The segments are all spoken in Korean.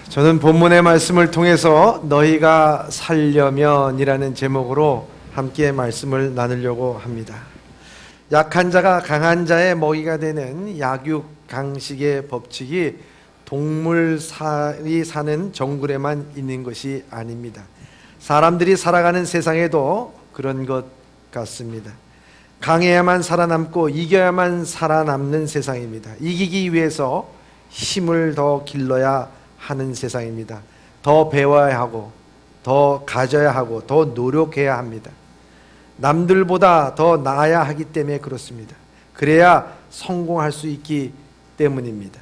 저는 본문의 말씀을 통해서 너희가 살려면이라는 제목으로 함께 말씀을 나누려고 합니다. 약한 자가 강한 자의 먹이가 되는 약육강식의 법칙이 동물살이 사는 정글에만 있는 것이 아닙니다. 사람들이 살아가는 세상에도 그런 것 같습니다. 강해야만 살아남고 이겨야만 살아남는 세상입니다. 이기기 위해서 힘을 더 길러야 하는 세상입니다. 더 배워야 하고 더 가져야 하고 더 노력해야 합니다. 남들보다 더 나아야 하기 때문에 그렇습니다. 그래야 성공할 수 있기 때문입니다.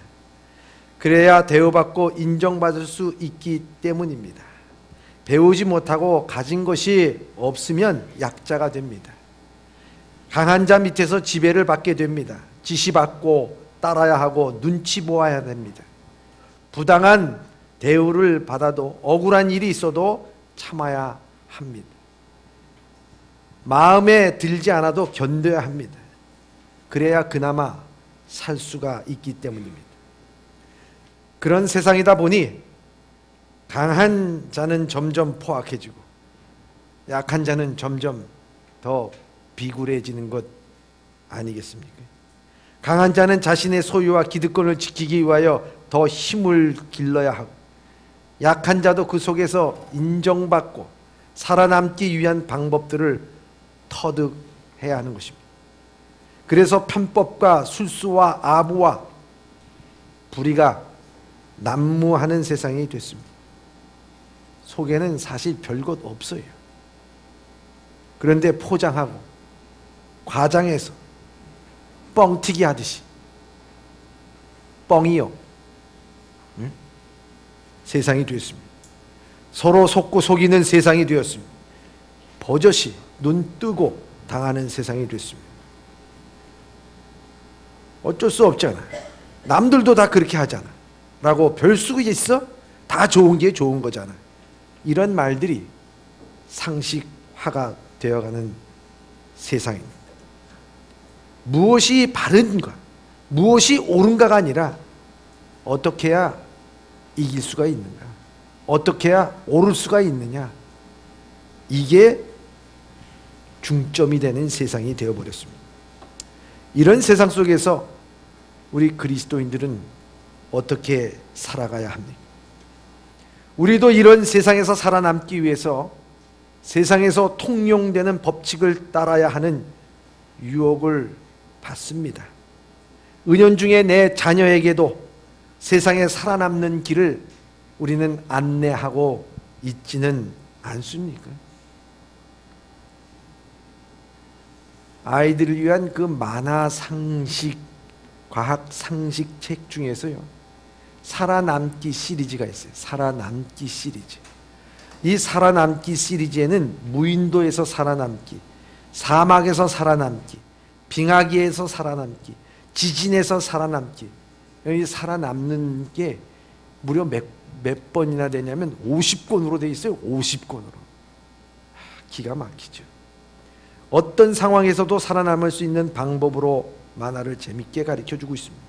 그래야 대우받고 인정받을 수 있기 때문입니다. 배우지 못하고 가진 것이 없으면 약자가 됩니다. 강한 자 밑에서 지배를 받게 됩니다. 지시받고 따라야 하고 눈치 보아야 됩니다. 부당한 대우를 받아도 억울한 일이 있어도 참아야 합니다. 마음에 들지 않아도 견뎌야 합니다. 그래야 그나마 살 수가 있기 때문입니다. 그런 세상이다 보니 강한 자는 점점 포악해지고 약한 자는 점점 더 비굴해지는 것 아니겠습니까? 강한 자는 자신의 소유와 기득권을 지키기 위하여 더 힘을 길러야 하고 약한 자도 그 속에서 인정받고 살아남기 위한 방법들을 터득해야 하는 것입니다. 그래서 편법과 술수와 아부와 불의가 난무하는 세상이 됐습니다. 속에는 사실 별것 없어요. 그런데 포장하고 과장해서 뻥튀기 하듯이 뻥이요 세상이 되었습니다. 서로 속고 속이는 세상이 되었습니다. 버젓이 눈 뜨고 당하는 세상이 됐습니다. 어쩔 수 없잖아. 남들도 다 그렇게 하잖아. 라고 별 수 있어? 다 좋은 게 좋은 거잖아. 이런 말들이 상식화가 되어가는 세상입니다. 무엇이 바른가, 무엇이 옳은가가 아니라 어떻게 해야 이길 수가 있는가, 어떻게 해야 오를 수가 있느냐, 이게 중점이 되는 세상이 되어버렸습니다. 이런 세상 속에서 우리 그리스도인들은 어떻게 살아가야 합니까? 우리도 이런 세상에서 살아남기 위해서 세상에서 통용되는 법칙을 따라야 하는 유혹을 받습니다. 은연중에 내 자녀에게도 세상에 살아남는 길을 우리는 안내하고 있지는 않습니까? 아이들을 위한 그 만화 상식, 과학 상식 책 중에서요, 살아남기 시리즈가 있어요. 살아남기 시리즈. 이 살아남기 시리즈에는 무인도에서 살아남기, 사막에서 살아남기, 빙하기에서 살아남기, 지진에서 살아남기, 여기 살아남는 게 무려 몇 번이나 되냐면 50권으로 되어 있어요. 50권으로. 기가 막히죠. 어떤 상황에서도 살아남을 수 있는 방법으로 만화를 재밌게 가르쳐주고 있습니다.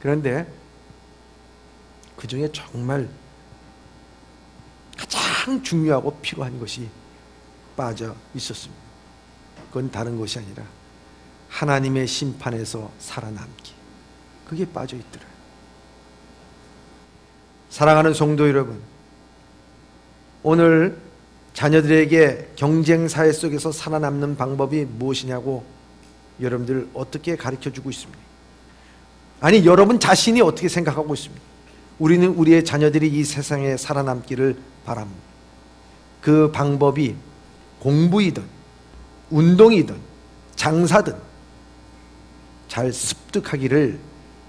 그런데 그 중에 정말 가장 중요하고 필요한 것이 빠져 있었습니다. 그건 다른 것이 아니라 하나님의 심판에서 살아남기, 그게 빠져 있더라고요. 사랑하는 성도 여러분, 오늘 자녀들에게 경쟁 사회 속에서 살아남는 방법이 무엇이냐고 여러분들 어떻게 가르쳐주고 있습니까? 아니, 여러분 자신이 어떻게 생각하고 있습니까? 우리는 우리의 자녀들이 이 세상에 살아남기를 바랍니다. 그 방법이 공부이든 운동이든 장사든 잘 습득하기를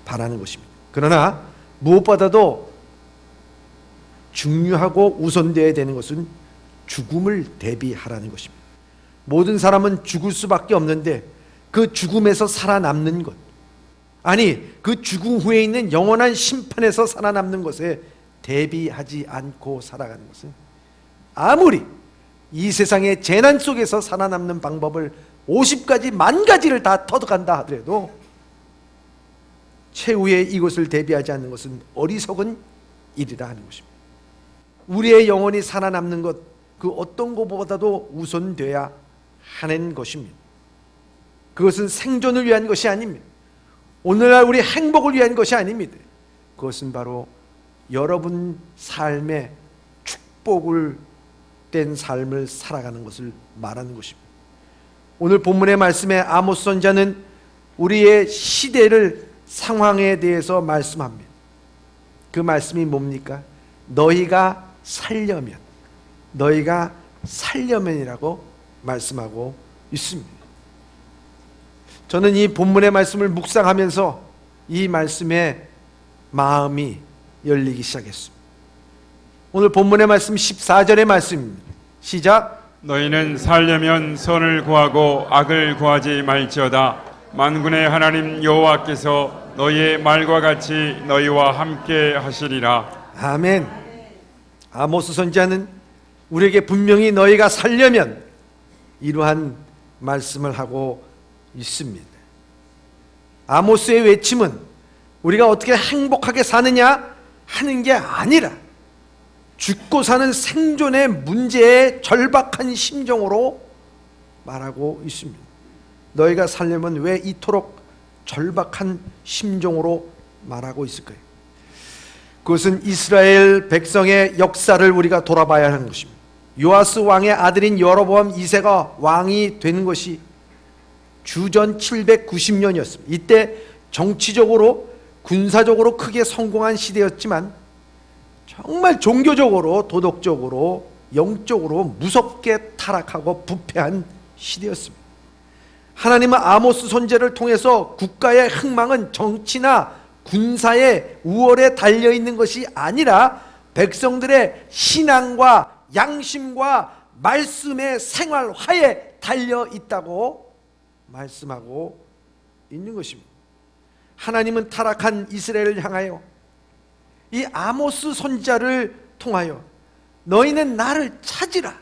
바라는 것입니다. 그러나 무엇보다도 중요하고 우선되어야 되는 것은 죽음을 대비하라는 것입니다. 모든 사람은 죽을 수밖에 없는데 그 죽음에서 살아남는 것, 아니 그 죽음 후에 있는 영원한 심판에서 살아남는 것에 대비하지 않고 살아가는 것은, 아무리 이 세상의 재난 속에서 살아남는 방법을 50가지 만 가지를 다 터득한다 하더라도 최후의 이것을 대비하지 않는 것은 어리석은 일이라 하는 것입니다. 우리의 영혼이 살아남는 것, 그 어떤 것보다도 우선돼야 하는 것입니다. 그것은 생존을 위한 것이 아닙니다. 오늘날 우리 행복을 위한 것이 아닙니다. 그것은 바로 여러분 삶의 축복을 된 삶을 살아가는 것을 말하는 것입니다. 오늘 본문의 말씀에 아모스 선지자는 우리의 시대를 상황에 대해서 말씀합니다. 그 말씀이 뭡니까? 너희가 살려면이라고 말씀하고 있습니다. 저는 이 본문의 말씀을 묵상하면서 이 말씀에 마음이 열리기 시작했습니다. 오늘 본문의 말씀 14절의 말씀입니다. 시작. 너희는 살려면 선을 구하고 악을 구하지 말지어다. 만군의 하나님 여호와께서 너희의 말과 같이 너희와 함께 하시리라. 아멘. 아모스 선지자는 우리에게 분명히 너희가 살려면 이러한 말씀을 하고 있습니다. 아모스의 외침은 우리가 어떻게 행복하게 사느냐 하는 게 아니라 죽고 사는 생존의 문제에 절박한 심정으로 말하고 있습니다. 너희가 살려면 왜 이토록 절박한 심정으로 말하고 있을까요? 그것은 이스라엘 백성의 역사를 우리가 돌아봐야 하는 것입니다. 요아스 왕의 아들인 여로보암 2세가 왕이 된 것이 주전 790년이었습니다. 이때 정치적으로 군사적으로 크게 성공한 시대였지만 정말 종교적으로 도덕적으로 영적으로 무섭게 타락하고 부패한 시대였습니다. 하나님은 아모스 선지자를 통해서 국가의 흥망은 정치나 군사의 우월에 달려있는 것이 아니라 백성들의 신앙과 양심과 말씀의 생활화에 달려있다고 말씀하고 있는 것입니다. 하나님은 타락한 이스라엘을 향하여 이 아모스 선지자를 통하여 너희는 나를 찾으라.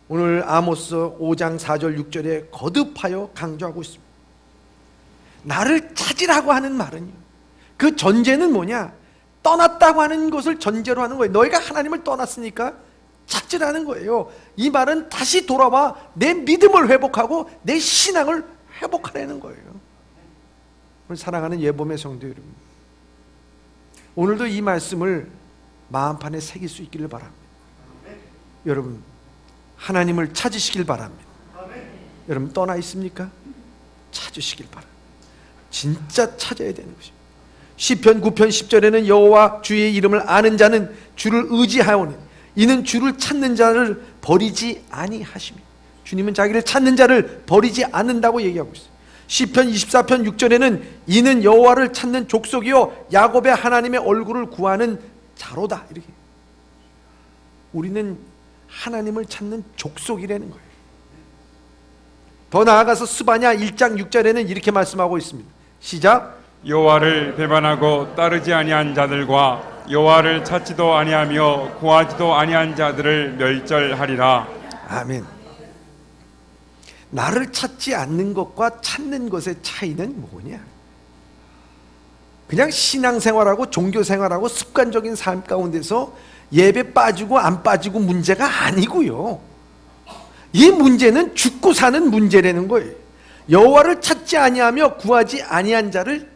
오늘 아모스 5장 4절 6절에 거듭하여 강조하고 있습니다. 나를 찾으라고 하는 말은요, 그 전제는 뭐냐? 떠났다고 하는 것을 전제로 하는 거예요. 너희가 하나님을 떠났으니까 찾으라는 거예요. 이 말은 다시 돌아와 내 믿음을 회복하고 내 신앙을 회복하라는 거예요. 오늘 사랑하는 예범의 성도 여러분, 오늘도 이 말씀을 마음판에 새길 수 있기를 바랍니다. 여러분, 하나님을 찾으시길 바랍니다. 여러분 떠나 있습니까? 찾으시길 바랍니다. 진짜 찾아야 되는 것입니다. 시편 9편 10절에는 여호와 주의 이름을 아는 자는 주를 의지하오니 이는 주를 찾는 자를 버리지 아니하시며, 주님은 자기를 찾는 자를 버리지 않는다고 얘기하고 있어요. 시편 24편 6절에는 이는 여호와를 찾는 족속이요 야곱의 하나님의 얼굴을 구하는 자로다. 이렇게 우리는 하나님을 찾는 족속이라는 거예요. 더 나아가서 스바냐 1장 6절에는 이렇게 말씀하고 있습니다. 시작. 여호와를 배반하고 따르지 아니한 자들과 여호와를 찾지도 아니하며 구하지도 아니한 자들을 멸절하리라. 아멘. 나를 찾지 않는 것과 찾는 것의 차이는 뭐냐? 그냥 신앙생활하고 종교생활하고 습관적인 삶 가운데서 예배 빠지고 안 빠지고 문제가 아니고요, 이 문제는 죽고 사는 문제라는 거예요. 여호와를 찾지 아니하며 구하지 아니한 자를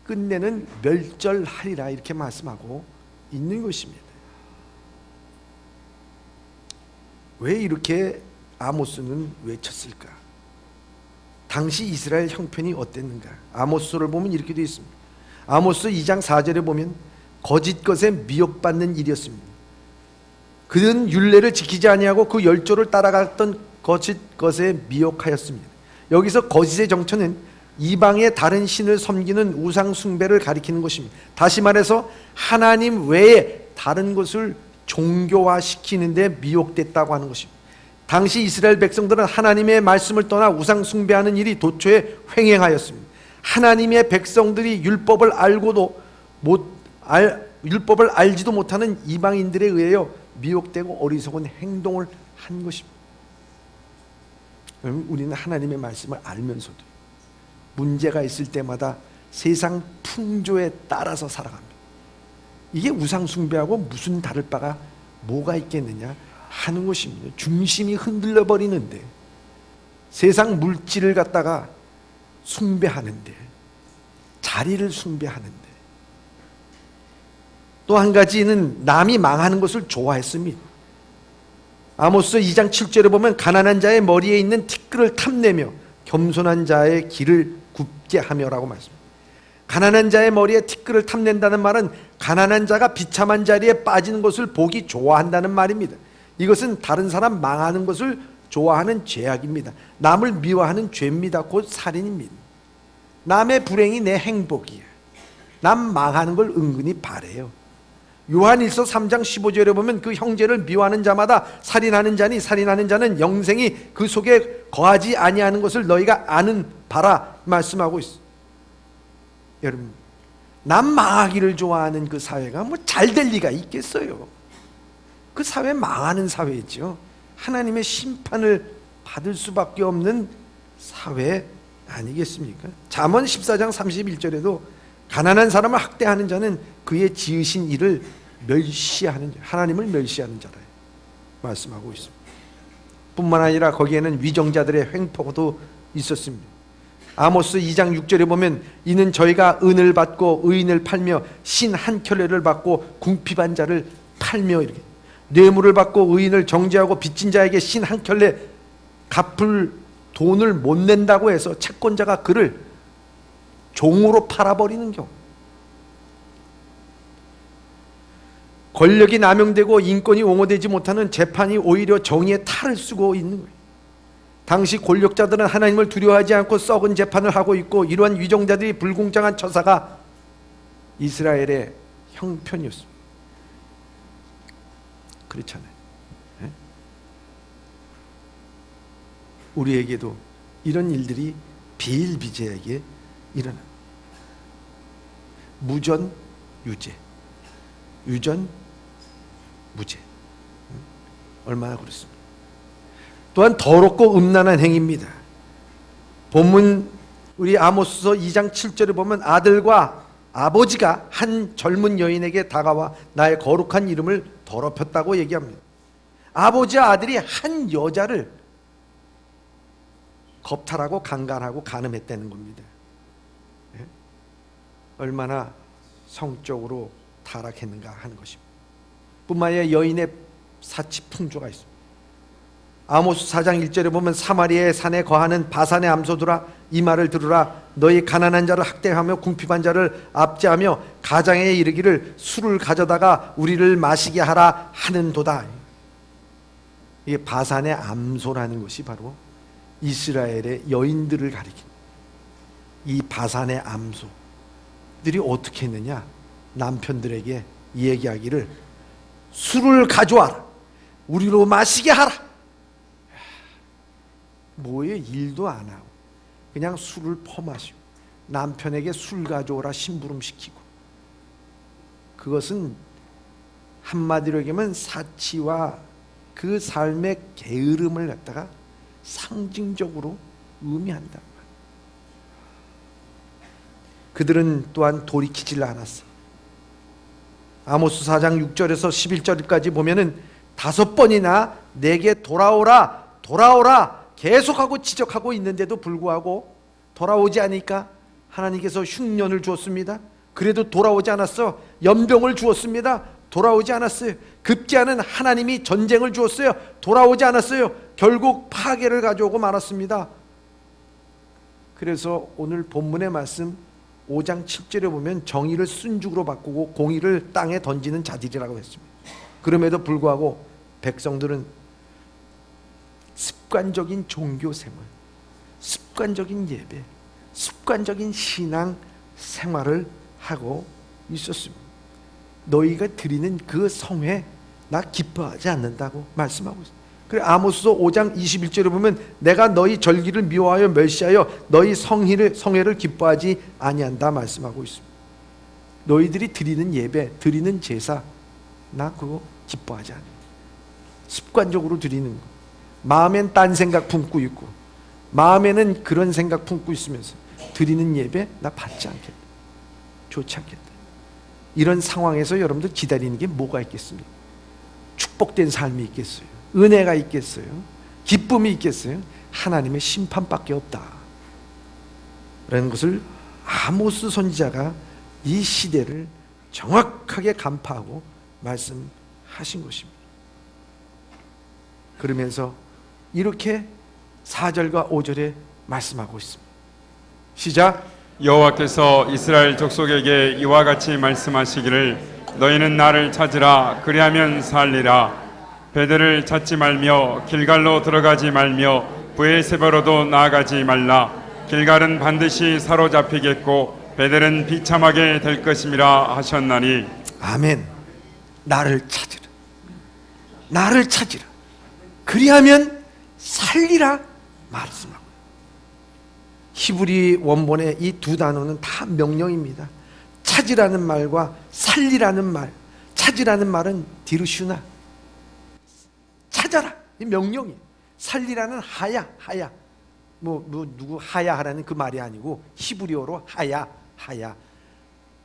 끝내는 멸절하리라, 이렇게 말씀하고 있는 것입니다. 왜 이렇게 아모스는 외쳤을까? 당시 이스라엘 형편이 어땠는가? 아모스를 보면 이렇게 되어 있습니다. 아모스 2장 4절에 보면 거짓 것에 미혹받는 일이었습니다. 그는 율례를 지키지 아니하고 그 열조를 따라갔던 거짓 것에 미혹하였습니다. 여기서 거짓의 정처는 이방의 다른 신을 섬기는 우상 숭배를 가리키는 것입니다. 다시 말해서 하나님 외에 다른 것을 종교화시키는데 미혹됐다고 하는 것입니다. 당시 이스라엘 백성들은 하나님의 말씀을 떠나 우상 숭배하는 일이 도처에 횡행하였습니다. 하나님의 백성들이 율법을 알지도 못하는 이방인들에 의하여 미혹되고 어리석은 행동을 한 것입니다. 우리는 하나님의 말씀을 알면서도 문제가 있을 때마다 세상 풍조에 따라서 살아갑니다. 이게 우상 숭배하고 무슨 다를 바가 뭐가 있겠느냐 하는 것입니다. 중심이 흔들려 버리는데, 세상 물질을 갖다가 숭배하는데, 자리를 숭배하는데, 또 한 가지는 남이 망하는 것을 좋아했습니다. 아모스 2장 7절에 보면 가난한 자의 머리에 있는 티끌을 탐내며 겸손한 자의 길을 굽게 하며라고 말씀합니다. 가난한 자의 머리에 티끌을 탐낸다는 말은 가난한 자가 비참한 자리에 빠지는 것을 보기 좋아한다는 말입니다. 이것은 다른 사람 망하는 것을 좋아하는 죄악입니다. 남을 미워하는 죄입니다. 곧 살인입니다. 남의 불행이 내 행복이에요. 남 망하는 걸 은근히 바래요. 요한일서 3장 15절에 보면 그 형제를 미워하는 자마다 살인하는 자니 살인하는 자는 영생이 그 속에 거하지 아니하는 것을 너희가 아는 바라 말씀하고 있어요. 여러분, 남 망하기를 좋아하는 그 사회가 뭐 잘 될 리가 있겠어요? 그 사회 망하는 사회죠. 하나님의 심판을 받을 수밖에 없는 사회 아니겠습니까? 잠언 14장 31절에도 가난한 사람을 학대하는 자는 그의 지으신 일을 멸시하는 자, 하나님을 멸시하는 자라 말씀하고 있습니다. 뿐만 아니라 거기에는 위정자들의 횡포도 있었습니다. 아모스 2장 6절에 보면 이는 저희가 은을 받고 의인을 팔며 신 한 켤레를 받고 궁핍한 자를 팔며, 이렇게 뇌물을 받고 의인을 정죄하고 빚진 자에게 신 한 켤레 갚을 돈을 못 낸다고 해서 채권자가 그를 종으로 팔아버리는 경우, 권력이 남용되고 인권이 옹호되지 못하는 재판이 오히려 정의의 탈을 쓰고 있는 거예요. 당시 권력자들은 하나님을 두려워하지 않고 썩은 재판을 하고 있고, 이러한 위정자들이 불공정한 처사가 이스라엘의 형편이었습니다. 그렇잖아요. 네? 우리에게도 이런 일들이 비일비재하게 일어나. 무전 유죄, 유전 무죄. 얼마나 그렇습니까? 또한 더럽고 음란한 행위입니다. 본문 우리 아모스서 2장 7절에 보면 아들과 아버지가 한 젊은 여인에게 다가와 나의 거룩한 이름을 더럽혔다고 얘기합니다. 아버지와 아들이 한 여자를 겁탈하고 강간하고 간음했다는 겁니다. 얼마나 성적으로 타락했는가 하는 것입니다. 뿐만 아니라 여인의 사치 풍조가 있습니다. 아모스 4장 1절에 보면 사마리아의 산에 거하는 바산의 암소들아 이 말을 들으라. 너희 가난한 자를 학대하며 궁핍한 자를 압제하며 가장에 이르기를 술을 가져다가 우리를 마시게 하라 하는도다. 이게 바산의 암소라는 것이 바로 이스라엘의 여인들을 가리킵니다. 이 바산의 암소들이 어떻게 했느냐, 남편들에게 얘기하기를 술을 가져와라, 우리로 마시게 하라. 뭐에 일도 안 하고 그냥 술을 퍼마시고 남편에게 술 가져오라 심부름시키고, 그것은 한마디로 얘기하면 사치와 그 삶의 게으름을 갖다가 상징적으로 의미한다. 그들은 또한 돌이키질 않았어. 아모스 4장 6절에서 11절까지 보면은 5번이나 내게 돌아오라 돌아오라 계속하고 지적하고 있는데도 불구하고 돌아오지 않으니까 하나님께서 흉년을 주었습니다. 그래도 돌아오지 않았어. 연병을 주었습니다. 돌아오지 않았어요. 급기야는 하나님이 전쟁을 주었어요. 돌아오지 않았어요. 결국 파괴를 가져오고 말았습니다. 그래서 오늘 본문의 말씀 5장 7절에 보면 정의를 순죽으로 바꾸고 공의를 땅에 던지는 자들이라고 했습니다. 그럼에도 불구하고 백성들은 습관적인 종교 생활, 습관적인 예배, 습관적인 신앙 생활을 하고 있었습니다. 너희가 드리는 그 성회 나 기뻐하지 않는다고 말씀하고 있습니다. 그래 아모스서 5장 21절에 보면 내가 너희 절기를 미워하여 멸시하여 너희 성회를 기뻐하지 아니한다 말씀하고 있습니다. 너희들이 드리는 예배, 드리는 제사 나 그거 기뻐하지 않아. 습관적으로 드리는 거. 마음엔 딴 생각 품고 있고 마음에는 그런 생각 품고 있으면서 드리는 예배 나 받지 않겠다. 좋지 않겠다. 이런 상황에서 여러분들 기다리는 게 뭐가 있겠습니까? 축복된 삶이 있겠어요? 은혜가 있겠어요? 기쁨이 있겠어요? 하나님의 심판밖에 없다 라는 것을 아모스 선지자가 이 시대를 정확하게 간파하고 말씀하신 것입니다. 그러면서 이렇게 4절과 5절에 말씀하고 있습니다. 시작. 여호와께서 이스라엘 족속에게 이와 같이 말씀하시기를 너희는 나를 찾으라 그리하면 살리라. 베델을 찾지 말며 길갈로 들어가지 말며 브에세바로도 나아가지 말라. 길갈은 반드시 사로잡히겠고 베델은 비참하게 될 것임이라 하셨나니. 아멘. 나를 찾으라. 나를 찾으라. 그리하면 살리라 말씀하고. 히브리 원본의 이 두 단어는 다 명령입니다. 찾으라는 말과 살리라는 말. 찾으라는 말은 디르슈나, 찾아라, 이 명령이에요. 살리라는 하야. 누구 하야하라는 그 말이 아니고 히브리어로 하야.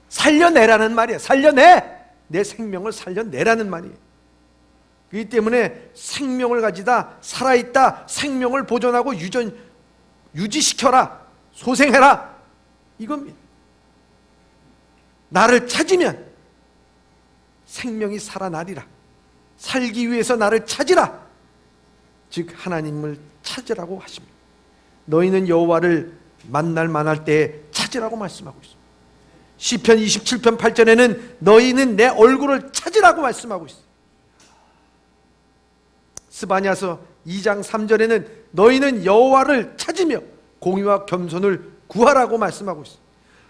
살려내라는 말이에요. 살려내, 내 생명을 살려내라는 말이에요. 그렇기 때문에 생명을 가지다, 살아있다, 생명을 보존하고 유지시켜라, 소생해라, 이겁니다. 나를 찾으면 생명이 살아나리라. 살기 위해서 나를 찾으라. 즉 하나님을 찾으라고 하십니다. 너희는 여호와를 만날 만할 때에 찾으라고 말씀하고 있습니다. 시편 27편 8절에는 너희는 내 얼굴을 찾으라고 말씀하고 있습니다. 스바냐서 2장 3절에는 너희는 여호와를 찾으며 공의와 겸손을 구하라고 말씀하고 있습니다.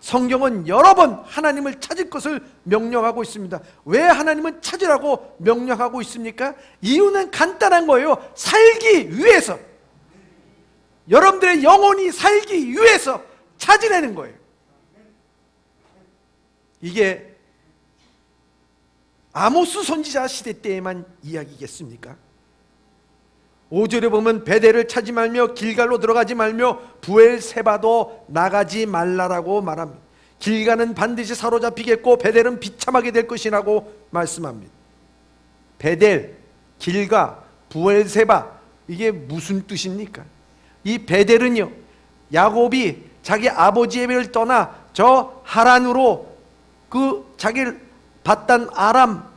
성경은 여러 번 하나님을 찾을 것을 명령하고 있습니다. 왜 하나님은 찾으라고 명령하고 있습니까? 이유는 간단한 거예요. 살기 위해서, 여러분들의 영혼이 살기 위해서 찾으라는 거예요. 이게 아모스 선지자 시대 때에만 이야기겠습니까? 5절에 보면 베델을 찾지 말며 길갈로 들어가지 말며 브엘세바도 나가지 말라라고 말합니다. 길갈은 반드시 사로잡히겠고 베델은 비참하게 될 것이라고 말씀합니다. 베델, 길가, 브엘세바, 이게 무슨 뜻입니까? 이 베델은요, 야곱이 자기 아버지의 배를 떠나 저 하란으로 그 자기를 봤던 아람,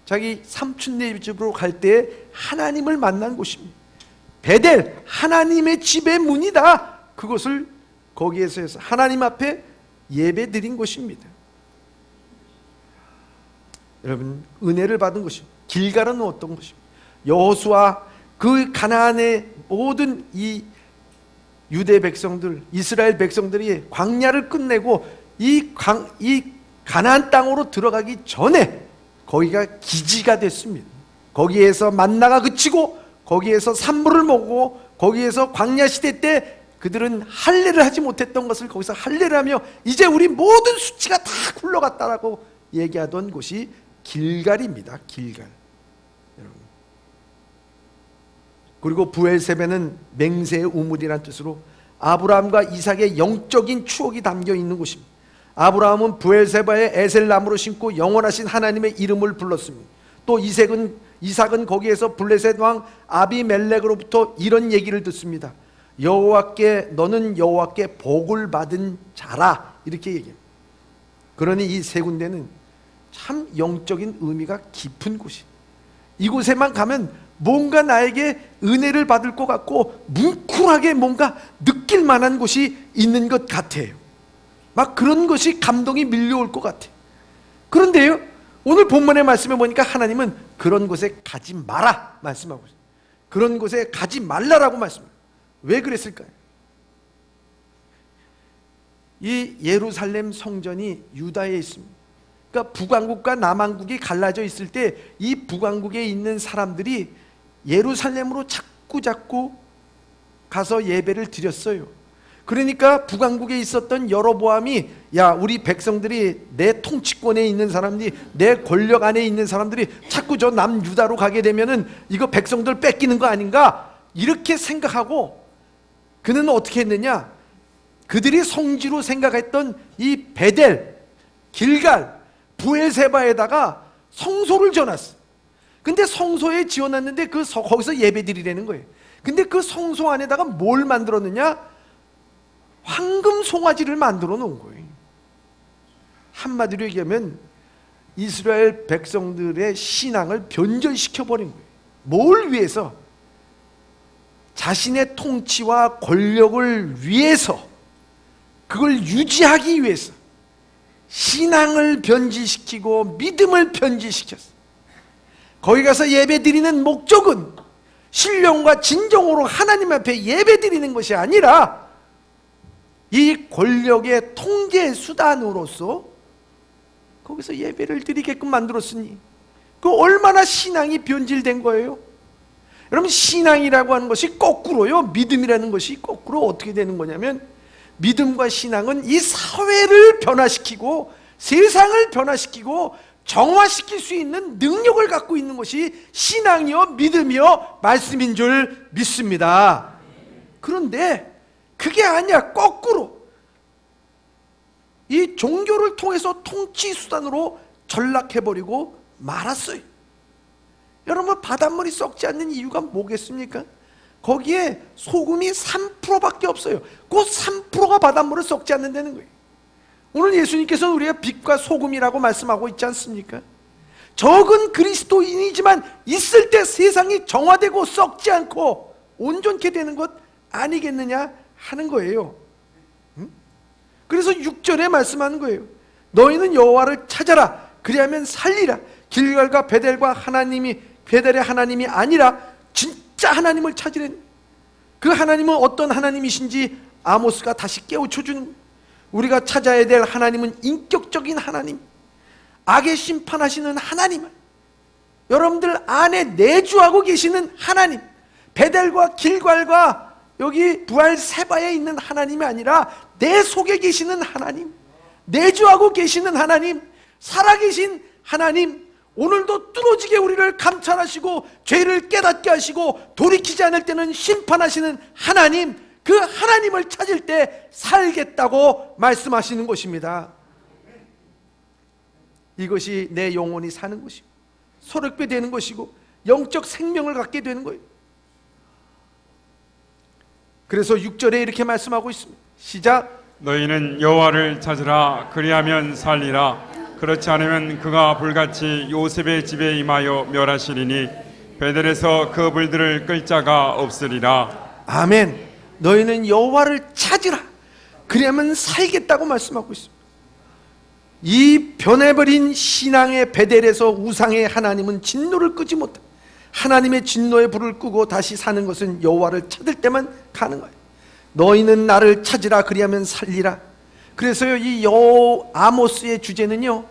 자기 삼촌네 집으로 갈 때 하나님을 만난 곳입니다. 베델, 하나님의 집의 문이다. 그것을 거기에서 해서 하나님 앞에 예배 드린 곳입니다. 여러분, 은혜를 받은 것입니다. 길갈은 어떤 것입니까? 여호수아, 그 가나안의 모든 이 유대 백성들, 이스라엘 백성들이 광야를 끝내고 이 가나안 땅으로 들어가기 전에 거기가 기지가 됐습니다. 거기에서 만나가 그치고 거기에서 산물을 먹고 거기에서 광야 시대 때 그들은 할례를 하지 못했던 것을 거기서 할례를 하며 이제 우리 모든 수치가 다 굴러갔다라고 얘기하던 곳이 길갈입니다. 길갈. 여러분. 그리고 브엘세바는 맹세의 우물이라는 뜻으로 아브라함과 이삭의 영적인 추억이 담겨 있는 곳입니다. 아브라함은 브엘세바의 에셀나무로 심고 영원하신 하나님의 이름을 불렀습니다. 또 이삭은 거기에서 블레셋 왕 아비멜렉으로부터 이런 얘기를 듣습니다. 너는 여호와께 복을 받은 자라, 이렇게 얘기합니다. 그러니 이 세 군데는 참 영적인 의미가 깊은 곳이, 이곳에만 가면 뭔가 나에게 은혜를 받을 것 같고 뭉클하게 뭔가 느낄 만한 곳이 있는 것 같아요. 막 그런 것이 감동이 밀려올 것 같아요. 그런데요, 오늘 본문의 말씀에 보니까 하나님은 그런 곳에 가지 마라 말씀하고 있어요. 그런 곳에 가지 말라라고 말씀합니다. 왜 그랬을까요? 이 예루살렘 성전이 유다에 있습니다. 그러니까 북왕국과 남왕국이 갈라져 있을 때 이 북왕국에 있는 사람들이 예루살렘으로 자꾸 가서 예배를 드렸어요. 그러니까 북왕국에 있었던 여로보암이, 야, 우리 백성들이 내 통치권에 있는 사람들이, 내 권력 안에 있는 사람들이 자꾸 저 남유다로 가게 되면은 이거 백성들 뺏기는 거 아닌가, 이렇게 생각하고 그는 어떻게 했느냐, 그들이 성지로 생각했던 이 베델, 길갈, 부엘세바에다가 성소를 지어놨어. 근데 성소에 지어놨는데 거기서 예배드리라는 거예요. 근데 그 성소 안에다가 뭘 만들었느냐? 황금 송아지를 만들어 놓은 거예요. 한마디로 얘기하면 이스라엘 백성들의 신앙을 변절시켜 버린 거예요. 뭘 위해서? 자신의 통치와 권력을 위해서, 그걸 유지하기 위해서 신앙을 변질시키고 믿음을 변질시켰어. 거기 가서 예배드리는 목적은 신령과 진정으로 하나님 앞에 예배드리는 것이 아니라 이 권력의 통제 수단으로서 거기서 예배를 드리게끔 만들었으니 그 얼마나 신앙이 변질된 거예요. 여러분, 신앙이라고 하는 것이 거꾸로요, 믿음이라는 것이 거꾸로 어떻게 되는 거냐면, 믿음과 신앙은 이 사회를 변화시키고 세상을 변화시키고 정화시킬 수 있는 능력을 갖고 있는 것이 신앙이요 믿음이요 말씀인 줄 믿습니다. 그런데 그게 아니야. 거꾸로 이 종교를 통해서 통치 수단으로 전락해버리고 말았어요. 여러분, 바닷물이 썩지 않는 이유가 뭐겠습니까? 거기에 소금이 3%밖에 없어요. 그 3%가 바닷물을 썩지 않는다는 거예요. 오늘 예수님께서는 우리가 빛과 소금이라고 말씀하고 있지 않습니까? 적은 그리스도인이지만 있을 때 세상이 정화되고 썩지 않고 온전케 되는 것 아니겠느냐 하는 거예요. 그래서 6절에 말씀하는 거예요. 너희는 여호와를 찾아라. 그리하면 살리라. 길갈과 베델의 하나님이 아니라 진짜 하나님을 찾으라는, 그 하나님은 어떤 하나님이신지 아모스가 다시 깨우쳐주는 거예요. 우리가 찾아야 될 하나님은 인격적인 하나님, 악의 심판하시는 하나님, 여러분들 안에 내주하고 계시는 하나님, 베델과 길갈과 여기 부엘세바에 있는 하나님이 아니라 내 속에 계시는 하나님, 내주하고 계시는 하나님, 살아계신 하나님, 오늘도 뚫어지게 우리를 감찰하시고 죄를 깨닫게 하시고 돌이키지 않을 때는 심판하시는 하나님, 그 하나님을 찾을 때 살겠다고 말씀하시는 것입니다. 이것이 내 영혼이 사는 것이고 소력배 되는 것이고 영적 생명을 갖게 되는 거예요. 그래서 6절에 이렇게 말씀하고 있습니다. 시작. 너희는 여호와를 찾으라. 그리하면 살리라. 그렇지 않으면 그가 불같이 요셉의 집에 임하여 멸하시리니 베델에서 그 불들을 끌 자가 없으리라. 아멘. 너희는 여호와를 찾으라. 그리하면 살겠다고 말씀하고 있습니다. 이 변해버린 신앙의 베델에서 우상의 하나님은 진노를 끄지 못해. 하나님의 진노의 불을 끄고 다시 사는 것은 여호와를 찾을 때만 가능해요. 너희는 나를 찾으라. 그리하면 살리라. 그래서요, 이 아모스의 주제는요,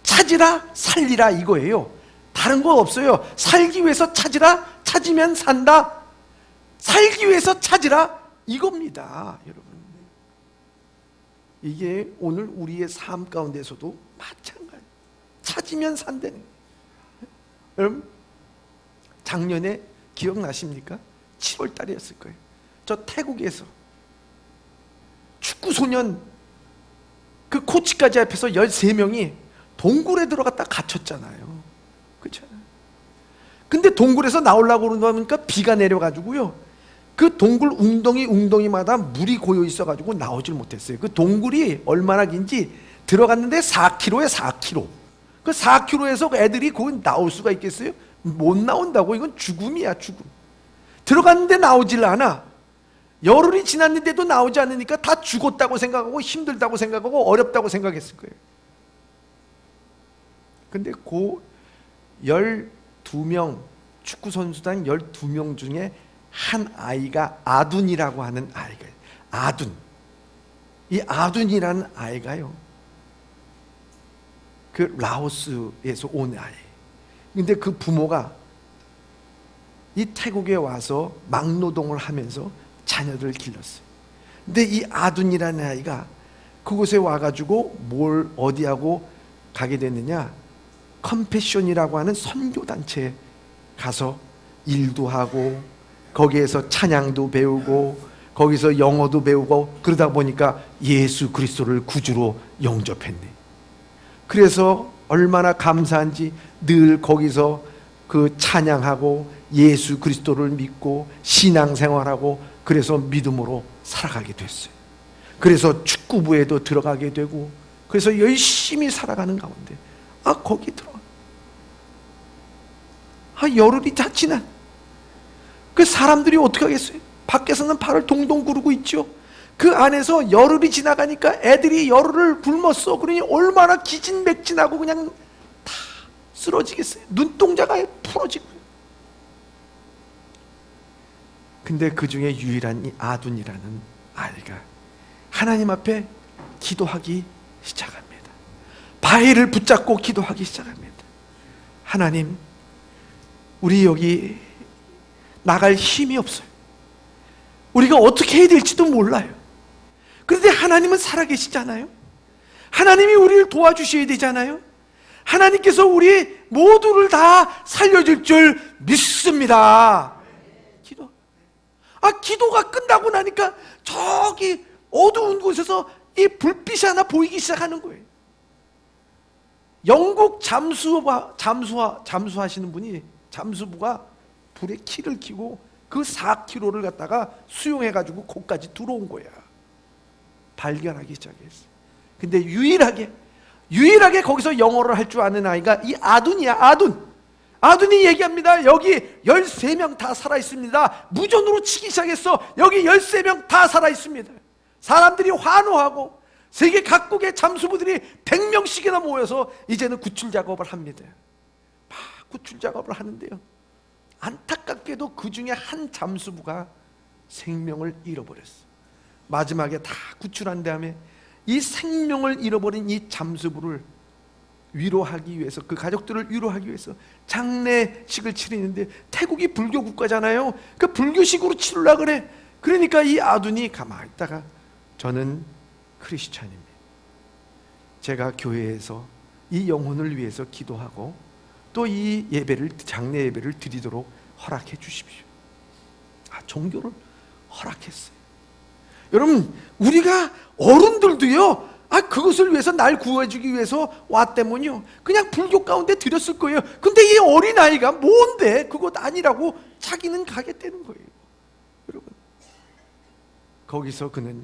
찾으라 살리라 이거예요. 다른 거 없어요. 살기 위해서 찾으라, 찾으면 산다. 살기 위해서 찾으라 이겁니다. 여러분, 이게 오늘 우리의 삶 가운데서도 마찬가지. 찾으면 산다는 거예요. 여러분, 작년에 기억나십니까? 7월 달이었을 거예요. 저 태국에서 축구 소년 그 코치까지 앞에서 13명이 동굴에 들어갔다 갇혔잖아요. 그렇죠? 근데 동굴에서 나오려고 그러니까 비가 내려가지고요, 그 동굴 웅덩이마다 물이 고여 있어가지고 나오질 못했어요. 그 동굴이 얼마나 긴지 들어갔는데 4km에 4km. 그 4km에서 애들이 거기 나올 수가 있겠어요? 못 나온다고. 이건 죽음이야, 죽음. 들어갔는데 나오질 않아. 열흘이 지났는데도 나오지 않으니까 다 죽었다고 생각하고 힘들다고 생각하고 어렵다고 생각했을 거예요. 근데 그 12명 축구선수단 12명 중에 한 아이가 아둔이라고 하는 아이가, 아둔, 이 아둔이라는 아이가요, 그 라오스에서 온 아이. 근데 그 부모가 이 태국에 와서 막노동을 하면서 자녀들을 길렀어요. 근데 이 아둔이라는 아이가 그곳에 와가지고 뭘 어디하고 가게 됐느냐, 컴패션이라고 하는 선교단체에 가서 일도 하고 거기에서 찬양도 배우고 거기서 영어도 배우고 그러다 보니까 예수 그리스도를 구주로 영접했네. 그래서 얼마나 감사한지 늘 거기서 그 찬양하고 예수 그리스도를 믿고 신앙생활하고 그래서 믿음으로 살아가게 됐어요. 그래서 축구부에도 들어가게 되고 그래서 열심히 살아가는 가운데 거기 들어가 열흘이 다 지난 그 사람들이 어떻게 하겠어요? 밖에서는 발을 동동 구르고 있죠. 그 안에서 열흘이 지나가니까 애들이 열흘을 굶었어. 그러니 얼마나 기진맥진하고 그냥 다 쓰러지겠어요. 눈동자가 풀어지고. 근데 그 중에 유일한 이 아둔이라는 아이가 하나님 앞에 기도하기 시작합니다. 바위를 붙잡고 기도하기 시작합니다. 하나님, 우리 여기 나갈 힘이 없어요. 우리가 어떻게 해야 될지도 몰라요. 그런데 하나님은 살아계시잖아요. 하나님이 우리를 도와주셔야 되잖아요. 하나님께서 우리 모두를 다 살려줄 줄 믿습니다. 기도가 끝나고 나니까 저기 어두운 곳에서 이 불빛이 하나 보이기 시작하는 거예요. 영국 잠수하시는 분이 잠수부가 불에 키를 켜고 그 4km를 갖다가 수용해가지고 거기까지 들어온 거야. 발견하기 시작했어. 근데 유일하게 거기서 영어를 할 줄 아는 아이가 이 아둔이야. 아둔이 얘기합니다. 여기 13명 다 살아있습니다. 무전으로 치기 시작했어. 여기 13명 다 살아있습니다. 사람들이 환호하고 세계 각국의 잠수부들이 100명씩이나 모여서 이제는 구출 작업을 합니다. 막 구출 작업을 하는데요, 안타깝게도 그 중에 한 잠수부가 생명을 잃어버렸어. 마지막에 다 구출한 다음에 이 생명을 잃어버린 이 잠수부를 위로하기 위해서, 그 가족들을 위로하기 위해서 장례식을 치르는데, 태국이 불교 국가잖아요. 그 불교식으로 치르려고 그래. 그러니까 이 아둔이 가만히 있다가, 저는 크리스찬입니다. 제가 교회에서 이 영혼을 위해서 기도하고 또 이 예배를, 장례 예배를 드리도록 허락해 주십시오. 종교를 허락했어요. 여러분, 우리가 어른들도요, 그것을 위해서, 날 구해주기 위해서 왔다면요, 그냥 불교 가운데 드렸을 거예요. 근데 이 어린아이가 뭔데 그것 아니라고 자기는 가겠다는 거예요. 여러분, 거기서 그는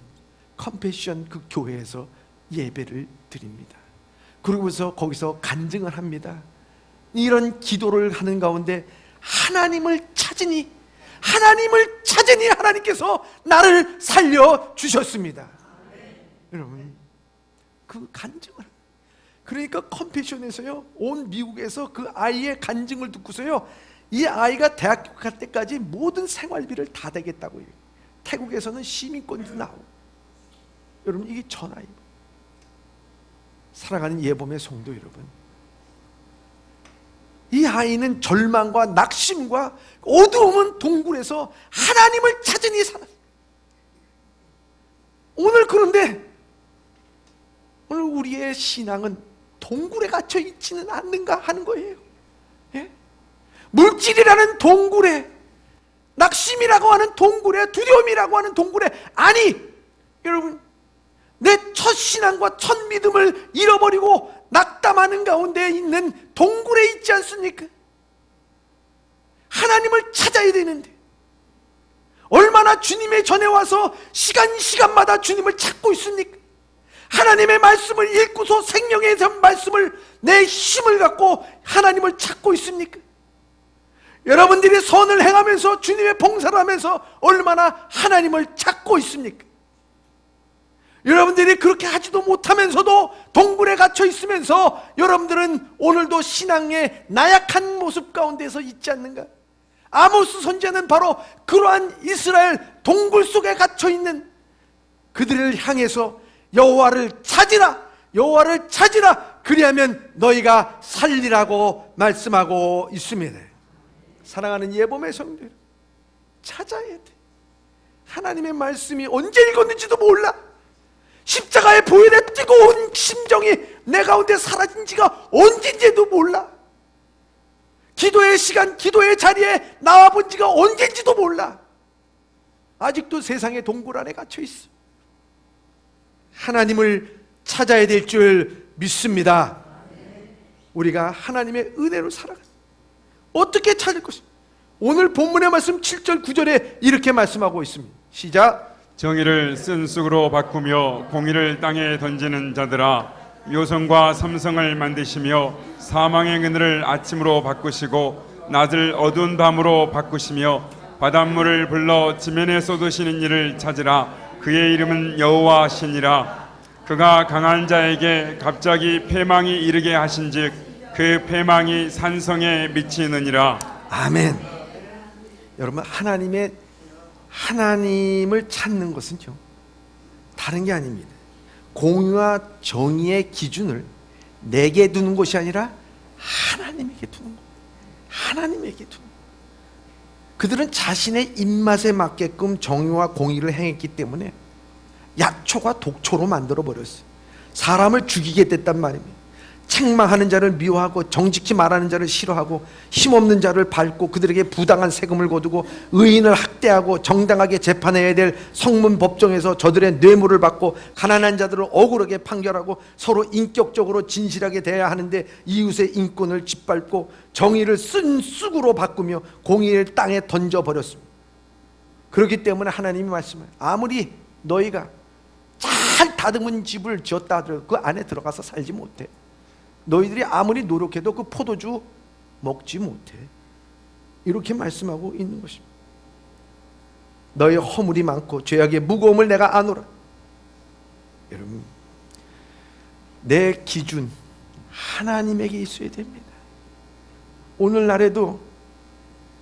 컴패션 그 교회에서 예배를 드립니다. 그러고서 거기서 간증을 합니다. 이런 기도를 하는 가운데 하나님을 찾으니 하나님께서 나를 살려주셨습니다. 여러분, 그 간증을, 그러니까 컴패션에서요, 온 미국에서 그 아이의 간증을 듣고서요, 이 아이가 대학교 갈 때까지 모든 생활비를 다 대겠다고 해요. 태국에서는 시민권도 나오고. 여러분, 이게 전화입니다. 사랑하는 예범의 성도 여러분, 이 아이는 절망과 낙심과 어두움은 동굴에서 하나님을 찾으니 살았어요. 오늘, 그런데 오늘 우리의 신앙은 동굴에 갇혀 있지는 않는가 하는 거예요. 예? 물질이라는 동굴에, 낙심이라고 하는 동굴에, 두려움이라고 하는 동굴에, 아니, 여러분, 내 첫 신앙과 첫 믿음을 잃어버리고 낙담하는 가운데 있는 동굴에 있지 않습니까? 하나님을 찾아야 되는데, 얼마나 주님의 전에 와서 시간마다 주님을 찾고 있습니까? 하나님의 말씀을 읽고서 생명의 말씀을, 내 힘을 갖고 하나님을 찾고 있습니까? 여러분들이 선을 행하면서 주님의 봉사를 하면서 얼마나 하나님을 찾고 있습니까? 여러분들이 그렇게 하지도 못하면서도 동굴에 갇혀 있으면서 여러분들은 오늘도 신앙의 나약한 모습 가운데서 있지 않는가? 아모스 선지자는 바로 그러한 이스라엘 동굴 속에 갇혀 있는 그들을 향해서 여호와를 찾으라, 여호와를 찾으라, 그리하면 너희가 살리라고 말씀하고 있습니다. 사랑하는 예범의 성도들, 찾아야 돼. 하나님의 말씀이 언제 읽었는지도 몰라. 십자가의 보혈의 뜨거운 심정이 내 가운데 사라진 지가 언젠지도 몰라. 기도의 시간, 기도의 자리에 나와본 지가 언젠지도 몰라. 아직도 세상의 동굴 안에 갇혀 있어. 하나님을 찾아야 될 줄 믿습니다. 우리가 하나님의 은혜로 살아가 어떻게 찾을 것입니까? 오늘 본문의 말씀 7절 9절에 이렇게 말씀하고 있습니다. 시작. 정의를 쓴 쑥으로 바꾸며 공의를 땅에 던지는 자들아, 묘성과 삼성을 만드시며 사망의 그늘을 아침으로 바꾸시고 낮을 어두운 밤으로 바꾸시며 바닷물을 불러 지면에 쏟으시는 이를 찾으라. 그의 이름은 여호와 신이라. 그가 강한 자에게 갑자기 패망이 이르게 하신즉 그 패망이 산성에 미치느니라. 아멘. 여러분, 하나님을 찾는 것은요, 다른 게 아닙니다. 공의와 정의의 기준을 내게 두는 것이 아니라 하나님에게 두는 것. 하나님에게 두는 것. 그들은 자신의 입맛에 맞게끔 정의와 공의를 행했기 때문에 약초가 독초로 만들어 버렸어요. 사람을 죽이게 됐단 말입니다. 책망하는 자를 미워하고 정직히 말하는 자를 싫어하고 힘없는 자를 밟고 그들에게 부당한 세금을 거두고 의인을 학대하고 정당하게 재판해야 될 성문 법정에서 저들의 뇌물을 받고 가난한 자들을 억울하게 판결하고 서로 인격적으로 진실하게 대해야 하는데 이웃의 인권을 짓밟고 정의를 쓴 쑥으로 바꾸며 공의를 땅에 던져버렸습니다. 그렇기 때문에 하나님이 말씀을, 아무리 너희가 잘 다듬은 집을 지었다 하더라도 그 안에 들어가서 살지 못해. 너희들이 아무리 노력해도 그 포도주 먹지 못해. 이렇게 말씀하고 있는 것입니다. 너희 허물이 많고 죄악의 무거움을 내가 아노라. 여러분, 내 기준 하나님에게 있어야 됩니다. 오늘날에도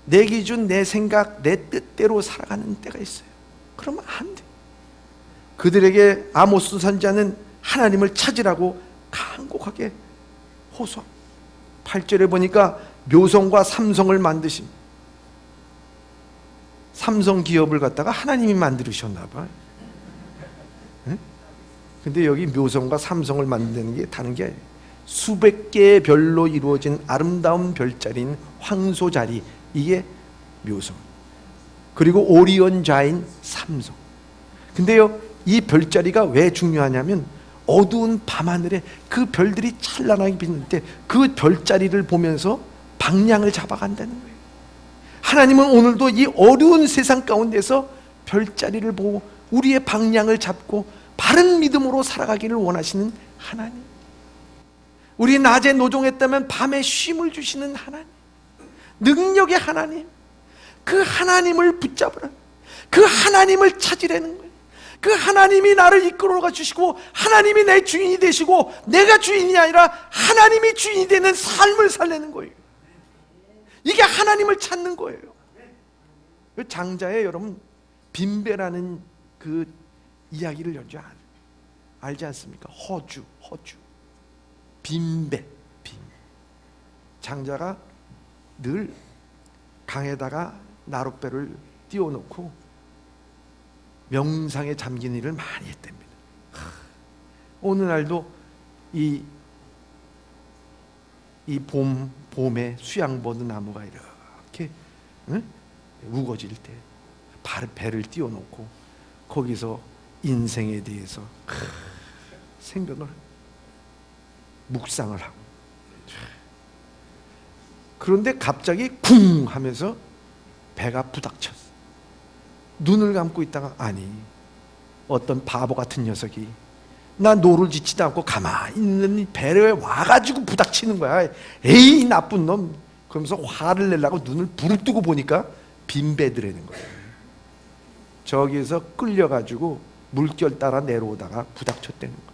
내 기준, 내 생각, 내 뜻대로 살아가는 때가 있어요. 그러면 안 돼. 그들에게 아모스 선지자는 하나님을 찾으라고 간곡하게 호소. 8절에 보니까 묘성과 삼성을 만드신, 삼성 기업을 갖다가 하나님이 만들으셨나 봐요. 근데 여기 묘성과 삼성을 만드는 게 다른 게 아니에요. 수백 개의 별로 이루어진 아름다운 별자리인 황소자리, 이게 묘성. 그리고 오리온 자인 삼성. 근데요, 이 별자리가 왜 중요하냐면 어두운 밤하늘에 그 별들이 찬란하게 빛날 때 그 별자리를 보면서 방향을 잡아간다는 거예요. 하나님은 오늘도 이 어두운 세상 가운데서 별자리를 보고 우리의 방향을 잡고 바른 믿음으로 살아가기를 원하시는 하나님. 우리 낮에 노종했다면 밤에 쉼을 주시는 하나님, 능력의 하나님, 그 하나님을 붙잡으라. 그 하나님을 찾으라는 거예요. 그 하나님이 나를 이끌어가 주시고 하나님이 내 주인이 되시고 내가 주인이 아니라 하나님이 주인이 되는 삶을 살려는 거예요. 이게 하나님을 찾는 거예요. 그 장자에 여러분 빈배라는 그 이야기를 연주 알지 않습니까? 허주 빈배. 장자가 늘 강에다가 나룻배를 띄워놓고 명상에 잠긴 일을 많이 했답니다. 오늘날도 이 봄에 수양버드 나무가 이렇게 우거질 때 배를 띄워놓고 거기서 인생에 대해서 생각을 묵상을 하고, 그런데 갑자기 쿵 하면서 배가 부닥쳤어. 눈을 감고 있다가 어떤 바보 같은 녀석이 나 노를 짓지도 않고 가만히 있는 배에 와가지고 부닥치는 거야. 에이 나쁜 놈. 그러면서 화를 내려고 눈을 부릅뜨고 보니까 빈배들이라는 거예요. 저기에서 끌려가지고 물결 따라 내려오다가 부닥쳤다는 거예요.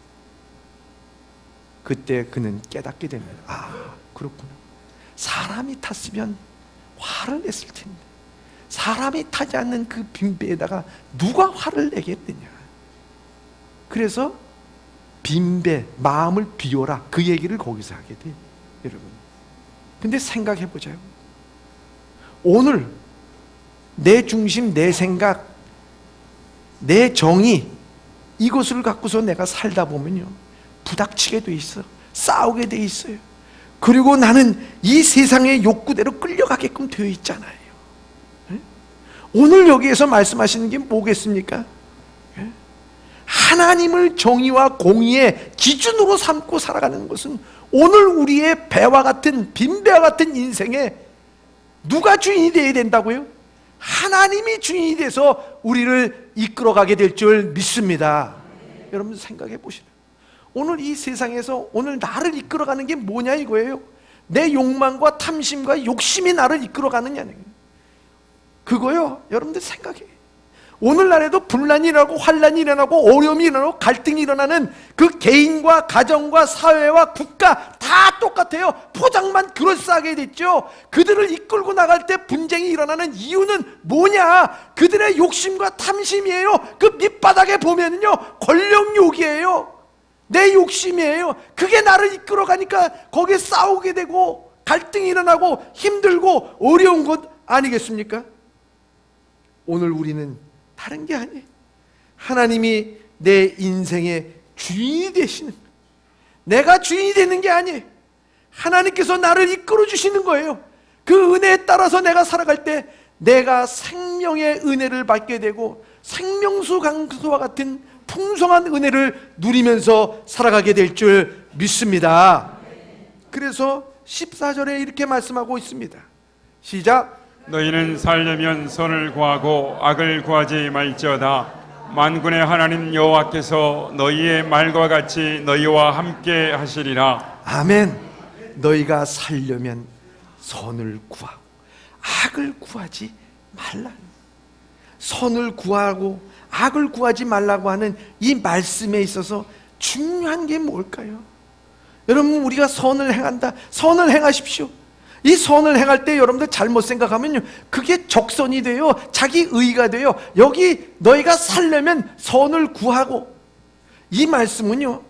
그때 그는 깨닫게 됩니다. 아, 그렇구나. 사람이 탔으면 화를 냈을 텐데 사람이 타지 않는 그 빈배에다가 누가 화를 내겠느냐. 그래서 빈배, 마음을 비워라, 그 얘기를 거기서 하게 돼요, 여러분. 근데 생각해보자요. 오늘 내 중심, 내 생각, 내 정의, 이것을 갖고서 내가 살다 보면요 부닥치게 돼 있어. 싸우게 돼 있어요. 그리고 나는 이 세상의 욕구대로 끌려가게끔 되어 있잖아요. 오늘 여기에서 말씀하시는 게 뭐겠습니까? 하나님을 정의와 공의의 기준으로 삼고 살아가는 것은 오늘 우리의 배와 같은 빈배와 같은 인생에 누가 주인이 되어야 된다고요? 하나님이 주인이 돼서 우리를 이끌어가게 될 줄 믿습니다. 여러분 생각해 보시라. 오늘 이 세상에서 오늘 나를 이끌어가는 게 뭐냐 이거예요. 내 욕망과 탐심과 욕심이 나를 이끌어가느냐는 그거요. 여러분들 생각해. 오늘날에도 분란이 일어나고 환란이 일어나고 어려움이 일어나고 갈등이 일어나는 그 개인과 가정과 사회와 국가 다 똑같아요. 포장만 그럴싸하게 됐죠. 그들을 이끌고 나갈 때 분쟁이 일어나는 이유는 뭐냐? 그들의 욕심과 탐심이에요. 그 밑바닥에 보면은요 권력욕이에요. 내 욕심이에요. 그게 나를 이끌어가니까 거기에 싸우게 되고 갈등이 일어나고 힘들고 어려운 것 아니겠습니까? 오늘 우리는 다른 게 아니에요. 하나님이 내 인생의 주인이 되시는, 내가 주인이 되는 게 아니에요. 하나님께서 나를 이끌어 주시는 거예요. 그 은혜에 따라서 내가 살아갈 때 내가 생명의 은혜를 받게 되고 생명수 강수와 같은 풍성한 은혜를 누리면서 살아가게 될 줄 믿습니다. 그래서 14절에 이렇게 말씀하고 있습니다. 시작. 너희는 살려면 선을 구하고 악을 구하지 말지어다. 만군의 하나님 여호와께서 너희의 말과 같이 너희와 함께 하시리라. 아멘. 너희가 살려면 선을 구하고 악을 구하지 말라. 선을 구하고 악을 구하지 말라고 하는 이 말씀에 있어서 중요한 게 뭘까요? 여러분 우리가 선을 행한다. 선을 행하십시오. 이 선을 행할 때 여러분들 잘못 생각하면요 그게 적선이 돼요. 자기 의가 돼요. 여기 너희가 살려면 선을 구하고, 이 말씀은요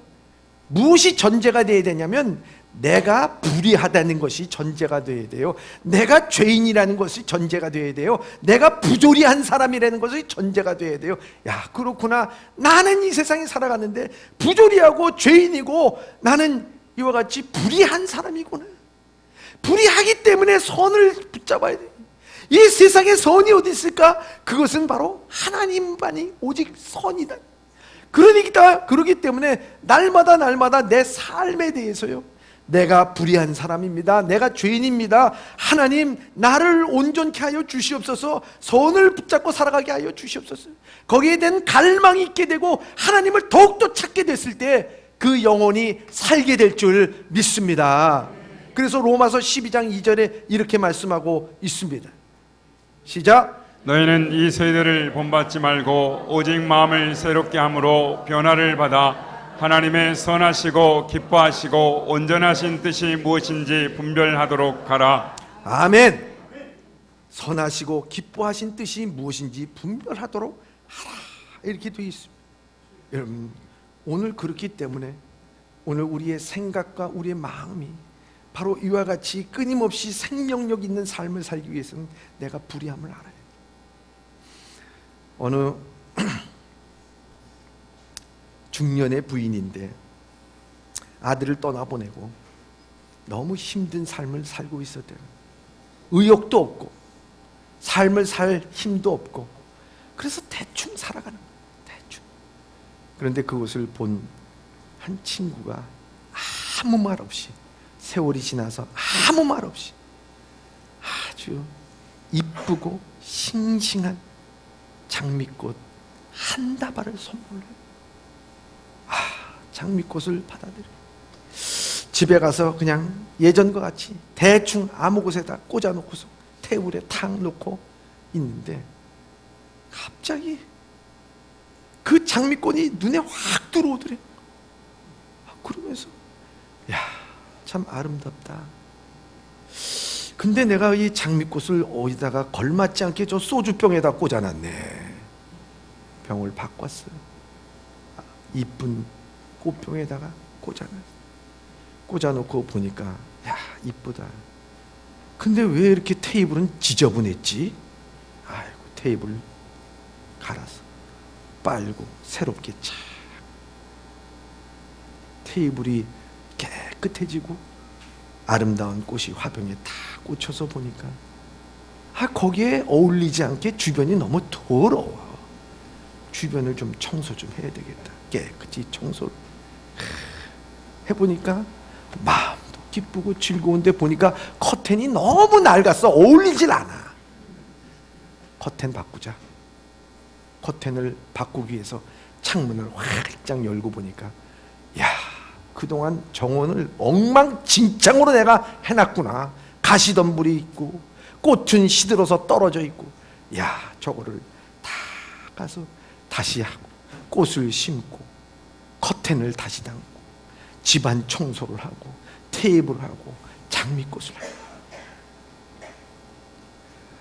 무엇이 전제가 되어야 되냐면 내가 불의하다는 것이 전제가 되어야 돼요. 내가 죄인이라는 것이 전제가 되어야 돼요. 내가 부조리한 사람이라는 것이 전제가 되어야 돼요. 야 그렇구나, 나는 이 세상에 살아가는데 부조리하고 죄인이고 나는 이와 같이 불의한 사람이구나. 불의하기 때문에 선을 붙잡아야 돼. 이 세상에 선이 어디 있을까? 그것은 바로 하나님만이 오직 선이다. 그러기 때문에 날마다 내 삶에 대해서요 내가 불의한 사람입니다. 내가 죄인입니다. 하나님 나를 온전케 하여 주시옵소서. 선을 붙잡고 살아가게 하여 주시옵소서. 거기에 대한 갈망이 있게 되고 하나님을 더욱더 찾게 됐을 때 그 영혼이 살게 될 줄 믿습니다. 그래서 로마서 12장 2절에 이렇게 말씀하고 있습니다. 시작. 너희는 이 세대를 본받지 말고 오직 마음을 새롭게 함으로 변화를 받아 하나님의 선하시고 기뻐하시고 온전하신 뜻이 무엇인지 분별하도록 하라. 아멘. 선하시고 기뻐하신 뜻이 무엇인지 분별하도록 하라. 이렇게 되어 있습니다. 여러분 오늘 그렇기 때문에 오늘 우리의 생각과 우리의 마음이 바로 이와 같이 끊임없이 생명력 있는 삶을 살기 위해서는 내가 불의함을 알아야 돼. 어느 중년의 부인인데 아들을 떠나보내고 너무 힘든 삶을 살고 있었대요. 의욕도 없고 삶을 살 힘도 없고 그래서 대충 살아가는 거예요. 대충. 그런데 그것을 본 한 친구가 아무 말 없이 세월이 지나서 아무 말 없이 아주 이쁘고 싱싱한 장미꽃 한 다발을 선물해요. 장미꽃을 받아들여요. 집에 가서 그냥 예전과 같이 대충 아무 곳에다 꽂아놓고서 테이블에 탁 놓고 있는데 갑자기 그 장미꽃이 눈에 확 들어오더래. 그러면서 야, 참 아름답다. 근데 내가 이 장미꽃을 어디다가 걸맞지 않게 저 소주병에다 꽂아놨네. 병을 바꿨어요. 이쁜 꽃병에다가 꽂아놓고 보니까 야, 이쁘다. 근데 왜 이렇게 테이블은 지저분했지? 아이고, 테이블 갈아서 빨고 새롭게 착 테이블이 깨끗해지고 아름다운 꽃이 화병에 다 꽂혀서 보니까 거기에 어울리지 않게 주변이 너무 더러워. 주변을 좀 청소 좀 해야 되겠다. 깨끗이 청소를 해보니까 마음도 기쁘고 즐거운데 보니까 커튼이 너무 낡았어. 어울리질 않아. 커튼 바꾸자. 커튼을 바꾸기 위해서 창문을 활짝 열고 보니까, 야, 그동안 정원을 엉망진창으로 내가 해놨구나. 가시덤불이 있고 꽃은 시들어서 떨어져 있고, 야, 저거를 다 가서 다시 하고 꽃을 심고 커튼을 다시 담고 집안 청소를 하고 테이블을 하고 장미꽃을 하고,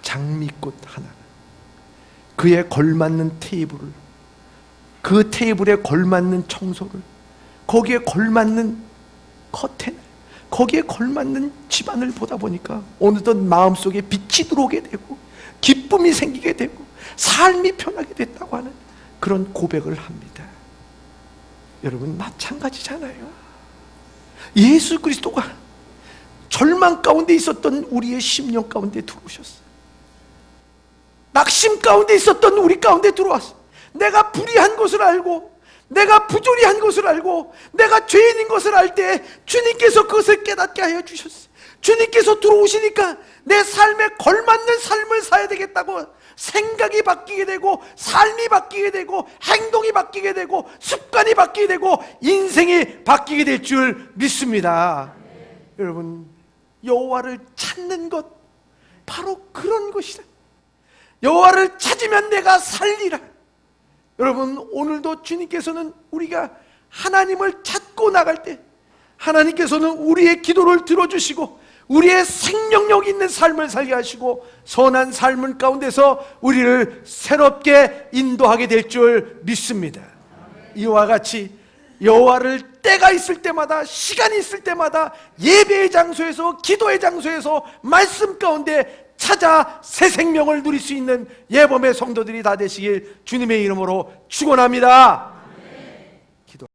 장미꽃 하나는 그에 걸맞는 테이블을, 그 테이블에 걸맞는 청소를, 거기에 걸맞는 커튼을, 거기에 걸맞는 집안을 보다 보니까 어느덧 마음속에 빛이 들어오게 되고 기쁨이 생기게 되고 삶이 편하게 됐다고 하는 그런 고백을 합니다. 여러분, 마찬가지잖아요. 예수 그리스도가 절망 가운데 있었던 우리의 심령 가운데 들어오셨어요. 낙심 가운데 있었던 우리 가운데 들어왔어요. 내가 불의한 것을 알고, 내가 부조리한 것을 알고, 내가 죄인인 것을 알 때 주님께서 그것을 깨닫게 하여 주셨어요. 주님께서 들어오시니까 내 삶에 걸맞는 삶을 살아야 되겠다고 생각이 바뀌게 되고, 삶이 바뀌게 되고, 행동이 바뀌게 되고, 습관이 바뀌게 되고, 인생이 바뀌게 될 줄 믿습니다. 여러분, 여호와를 찾는 것, 바로 그런 것이다. 여호와를 찾으면 내가 살리라. 여러분, 오늘도 주님께서는 우리가 하나님을 찾고 나갈 때 하나님께서는 우리의 기도를 들어주시고 우리의 생명력 있는 삶을 살게 하시고 선한 삶 가운데서 우리를 새롭게 인도하게 될 줄 믿습니다. 이와 같이 여호와를 때가 있을 때마다, 시간이 있을 때마다 예배의 장소에서, 기도의 장소에서, 말씀 가운데 찾아 새 생명을 누릴 수 있는 예범의 성도들이 다 되시길 주님의 이름으로 축원합니다.